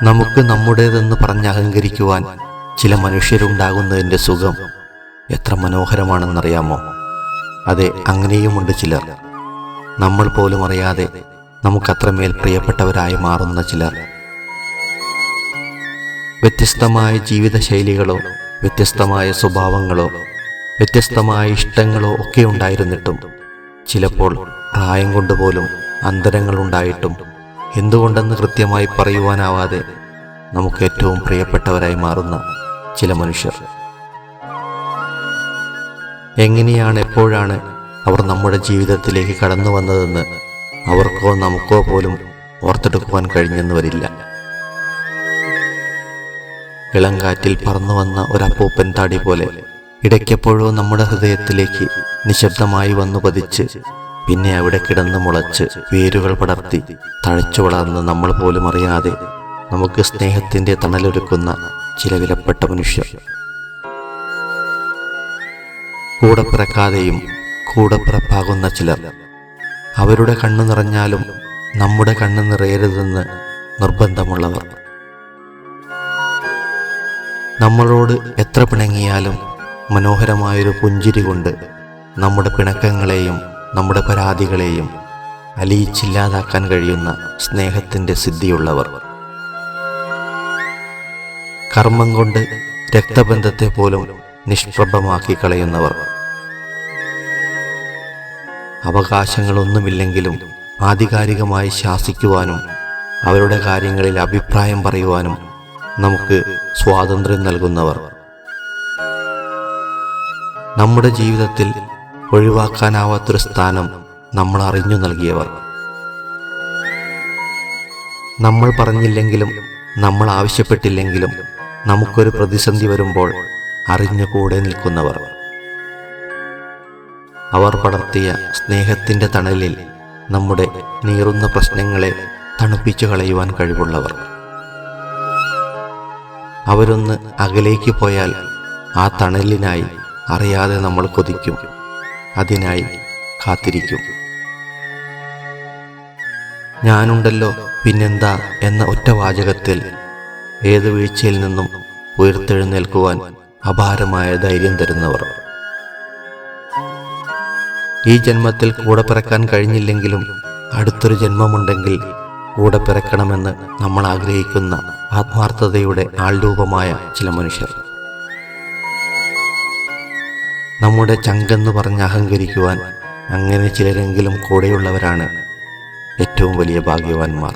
നമുക്ക് നമ്മുടേതെന്ന് പറഞ്ഞ് അഹങ്കരിക്കുവാൻ ചില മനുഷ്യരുണ്ടാകുന്നതിൻ്റെ സുഖം എത്ര മനോഹരമാണെന്നറിയാമോ? അതെ, അങ്ങനെയുമുണ്ട് ചിലർ. നമ്മൾ പോലും അറിയാതെ നമുക്കത്രമേൽ പ്രിയപ്പെട്ടവരായി മാറുന്ന ചിലർ. വ്യത്യസ്തമായ ജീവിതശൈലികളോ വ്യത്യസ്തമായ സ്വഭാവങ്ങളോ വ്യത്യസ്തമായ ഇഷ്ടങ്ങളോ ഒക്കെ ഉണ്ടായിരുന്നിട്ടും ചിലപ്പോൾ പ്രായം കൊണ്ടുപോലും അന്തരങ്ങളുണ്ടായിട്ടും എന്തുകൊണ്ടെന്ന് കൃത്യമായി പറയുവാനാവാതെ നമുക്ക് ഏറ്റവും പ്രിയപ്പെട്ടവരായി മാറുന്ന ചില മനുഷ്യർ. എങ്ങനെയാണ്, എപ്പോഴാണ് അവർ നമ്മുടെ ജീവിതത്തിലേക്ക് കടന്നു വന്നതെന്ന് അവർക്കോ നമുക്കോ പോലും ഓർത്തെടുക്കുവാൻ കഴിഞ്ഞെന്ന് വരില്ല. ഇളങ്കാറ്റിൽ പറന്നു വന്ന ഒരപ്പൂപ്പൻ താടി പോലെ ഇടയ്ക്കെപ്പോഴോ നമ്മുടെ ഹൃദയത്തിലേക്ക് നിശബ്ദമായി വന്നു പതിച്ച് പിന്നെ അവിടെ കിടന്ന് മുളച്ച് വേരുകൾ പടർത്തി തഴച്ചു വളർന്ന് നമ്മൾ പോലും അറിയാതെ നമുക്ക് സ്നേഹത്തിൻ്റെ തണലൊരുക്കുന്ന ചില വിലപ്പെട്ട മനുഷ്യർ. കൂടെ പിറക്കാതെയും കൂടെ പിറപ്പാകുന്ന ചിലർ. അവരുടെ കണ്ണു നിറഞ്ഞാലും നമ്മുടെ കണ്ണു നിറയരുതെന്ന് നിർബന്ധമുള്ളവർ. നമ്മളോട് എത്ര പിണങ്ങിയാലും മനോഹരമായൊരു പുഞ്ചിരി കൊണ്ട് നമ്മുടെ പിണക്കങ്ങളെയും നമ്മുടെ പരാതികളെയും അലിയിച്ചില്ലാതാക്കാൻ കഴിയുന്ന സ്നേഹത്തിൻ്റെ സിദ്ധിയുള്ളവർ. കർമ്മം കൊണ്ട് രക്തബന്ധത്തെ പോലും നിഷ്പ്രഭമാക്കി കളയുന്നവർ. അവകാശങ്ങളൊന്നുമില്ലെങ്കിലും ആധികാരികമായി ശാസിക്കുവാനും അവരുടെ കാര്യങ്ങളിൽ അഭിപ്രായം പറയുവാനും നമുക്ക് സ്വാതന്ത്ര്യം നൽകുന്നവർ. നമ്മുടെ ജീവിതത്തിൽ ഒഴിവാക്കാനാവാത്തൊരു സ്ഥാനം നമ്മൾ അറിഞ്ഞു നൽകിയവർ. നമ്മൾ പറഞ്ഞില്ലെങ്കിലും നമ്മൾ ആവശ്യപ്പെട്ടില്ലെങ്കിലും നമുക്കൊരു പ്രതിസന്ധി വരുമ്പോൾ അറിഞ്ഞു കൂടെ നിൽക്കുന്നവർ. അവർ പടർത്തിയ സ്നേഹത്തിൻ്റെ തണലിൽ നമ്മുടെ നീറുന്ന പ്രശ്നങ്ങളെ തണുപ്പിച്ചു കളയുവാൻ കഴിവുള്ളവർ. അവരൊന്ന് അകലേക്ക് പോയാൽ ആ തണലിനായി അറിയാതെ നമ്മൾ കൊതിക്കും, അതിനായി കാത്തിരിക്കും. ഞാനുണ്ടല്ലോ പിന്നെന്താ എന്ന ഒറ്റ വാചകത്തിൽ ഏത് വീഴ്ചയിൽ നിന്നും ഉയർത്തെഴുന്നേൽക്കുവാൻ അപാരമായ ധൈര്യം തരുന്നവർ. ഈ ജന്മത്തിൽ കൂടെ പിറക്കാൻ കഴിഞ്ഞില്ലെങ്കിലും അടുത്തൊരു ജന്മമുണ്ടെങ്കിൽ കൂടെ പിറക്കണമെന്ന് നമ്മൾ ആഗ്രഹിക്കുന്ന ആത്മാർത്ഥതയുടെ ആൾരൂപമായ ചില മനുഷ്യർ. നമ്മുടെ ചങ്കെന്ന് പറഞ്ഞ് അഹങ്കരിക്കുവാൻ അങ്ങനെ ചിലരെങ്കിലും കൂടെയുള്ളവരാണ് ഏറ്റവും വലിയ ഭാഗ്യവാന്മാർ.